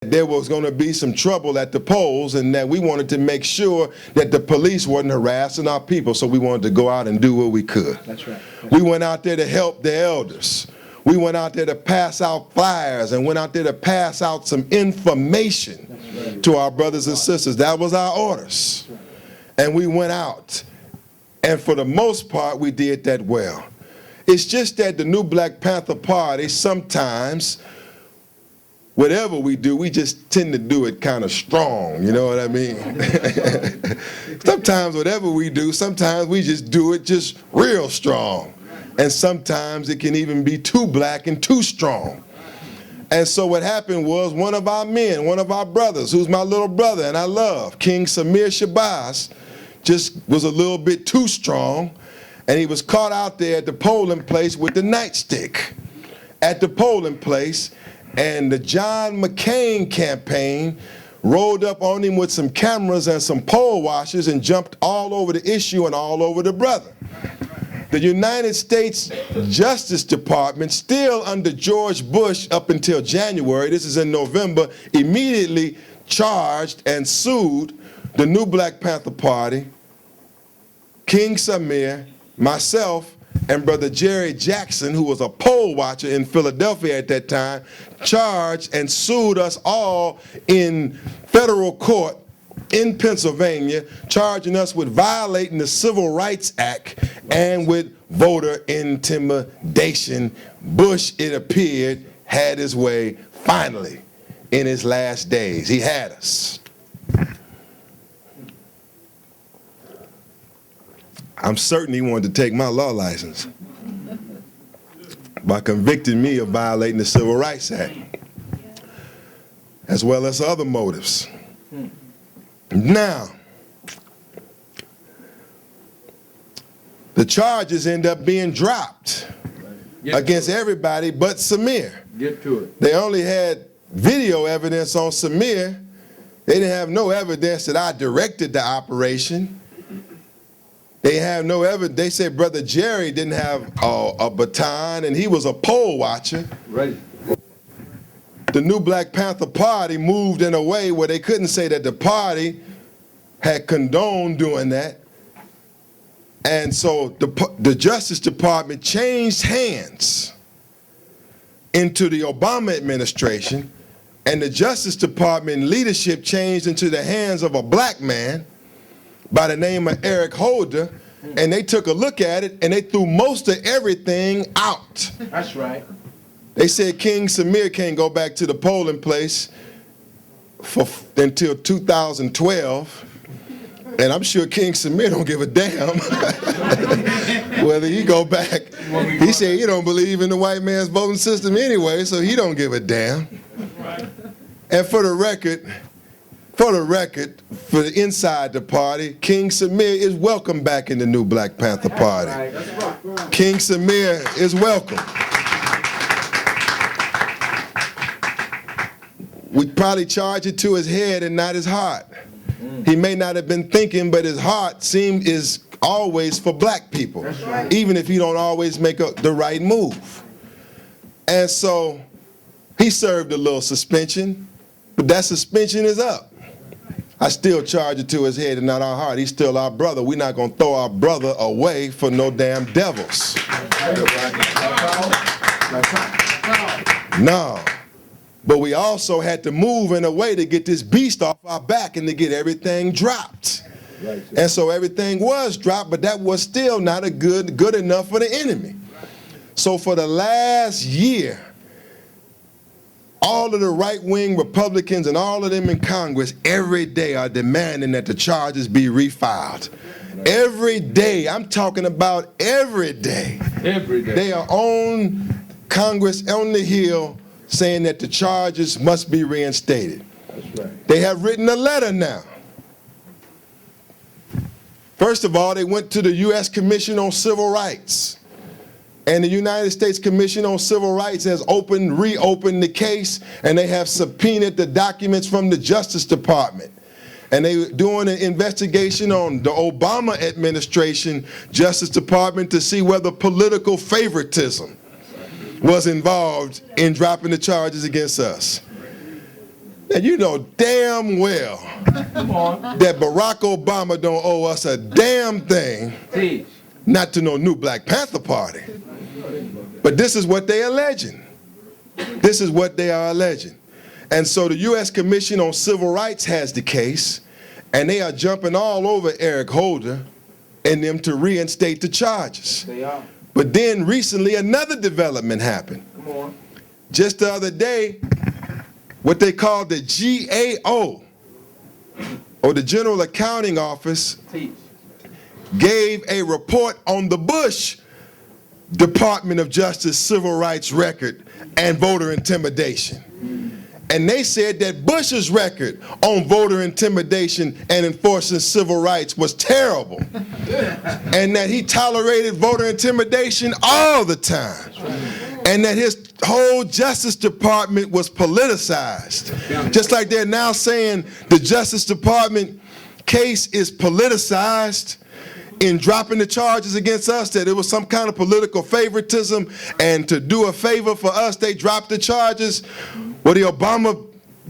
that there was going to be some trouble at the polls, and that we wanted to make sure that the police wasn't harassing our people, so we wanted to go out and do what we could. That's right. We went out there to help the elders. We went out there to pass out flyers and went out there to pass out some information to our brothers and sisters. That was our orders. And we went out. And for the most part, we did that well. It's just that the new Black Panther Party, sometimes, whatever we do, we just tend to do it kind of strong, you know what I mean? Sometimes whatever we do, sometimes we just do it just real strong. And sometimes it can even be too black and too strong. And so what happened was one of our men, one of our brothers, who's my little brother and I love, King Samir Shabazz, just was a little bit too strong, and he was caught out there at the polling place with the nightstick at the polling place, and the John McCain campaign rolled up on him with some cameras and some poll washers and jumped all over the issue and all over the brother. The United States Justice Department, still under George Bush up until January, this is in November, immediately charged and sued the new Black Panther Party, King Samir, myself, and Brother Jerry Jackson, who was a poll watcher in Philadelphia at that time, charged and sued us all in federal court in Pennsylvania, charging us with violating the Civil Rights Act and with voter intimidation. Bush, it appeared, had his way finally in his last days. He had us. I'm certain he wanted to take my law license by convicting me of violating the Civil Rights Act, as well as other motives. Now, the charges end up being dropped against everybody but Samir. Get to it. They only had video evidence on Samir. They didn't have no evidence that I directed the operation. They have no evidence. They said Brother Jerry didn't have a baton and he was a poll watcher. Right. The new Black Panther Party moved in a way where they couldn't say that the party had condoned doing that. And so the Justice Department changed hands into the Obama administration, and the Justice Department leadership changed into the hands of a black man by the name of Eric Holder, and they took a look at it and they threw most of everything out. That's right. They said King Samir can't go back to the polling place until 2012. And I'm sure King Samir don't give a damn whether he go back. He said he don't believe in the white man's voting system anyway, so he don't give a damn. And for the record, for the inside the party, King Samir is welcome back in the new Black Panther Party. King Samir is welcome. We probably charge it to his head and not his heart. He may not have been thinking, but his heart is always for black people, even if he don't always make the right move. And so he served a little suspension, but that suspension is up. I still charge it to his head and not our heart. He's still our brother. We're not going to throw our brother away for no damn devils. No. But we also had to move in a way to get this beast off our back and to get everything dropped. And so everything was dropped, but that was still not a good enough for the enemy. So for the last year, all of the right-wing Republicans and all of them in Congress every day are demanding that the charges be refiled. Every day, I'm talking about every day. Every day. They are on Congress, on the Hill, saying that the charges must be reinstated. That's right. They have written a letter now. First of all, they went to the U.S. Commission on Civil Rights. And the United States Commission on Civil Rights has reopened the case, and they have subpoenaed the documents from the Justice Department. And they're doing an investigation on the Obama administration Justice Department to see whether political favoritism was involved in dropping the charges against us. And you know damn well that Barack Obama don't owe us a damn thing, not to no new Black Panther Party. But this is what they are alleging. This is what they are alleging. And so the U.S. Commission on Civil Rights has the case, and they are jumping all over Eric Holder and them to reinstate the charges. They are. But then recently another development happened. Come on. Just the other day, what they call the GAO, or the General Accounting Office, gave a report on the Bush Department of Justice civil rights record and voter intimidation. And they said that Bush's record on voter intimidation and enforcing civil rights was terrible. And that he tolerated voter intimidation all the time. And that his whole Justice Department was politicized. Just like they're now saying the Justice Department case is politicized in dropping the charges against us, that it was some kind of political favoritism, and to do a favor for us, they dropped the charges. Well, the Obama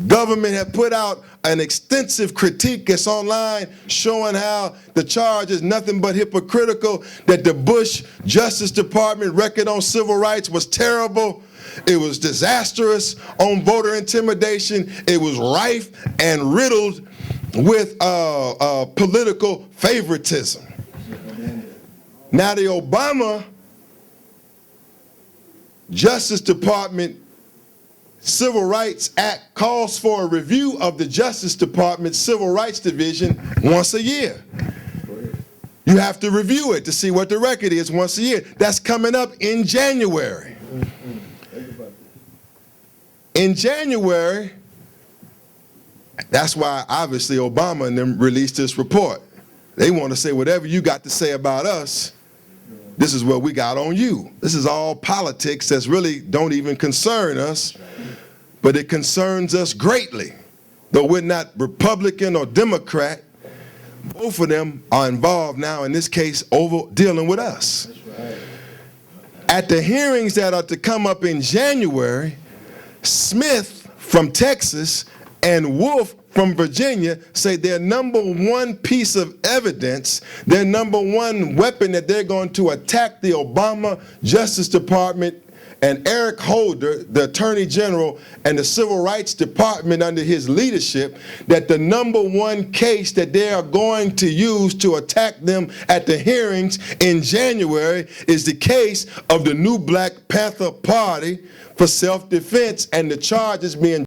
government had put out an extensive critique that's online showing how the charge is nothing but hypocritical, that the Bush Justice Department record on civil rights was terrible. It was disastrous on voter intimidation. It was rife and riddled with political favoritism. Now the Obama Justice Department Civil Rights Act calls for a review of the Justice Department Civil Rights Division once a year. You have to review it to see what the record is once a year. That's coming up in January. In January, that's why obviously Obama and them released this report. They want to say whatever you got to say about us, this is what we got on you. This is all politics that really don't even concern us, but it concerns us greatly. Though we're not Republican or Democrat, both of them are involved now in this case over dealing with us. At the hearings that are to come up in January, Smith from Texas and Wolf from Virginia say their number one piece of evidence, their number one weapon that they're going to attack the Obama Justice Department and Eric Holder, the Attorney General, and the Civil Rights Department under his leadership, that the number one case that they are going to use to attack them at the hearings in January is the case of the new Black Panther Party for self-defense, and the charges being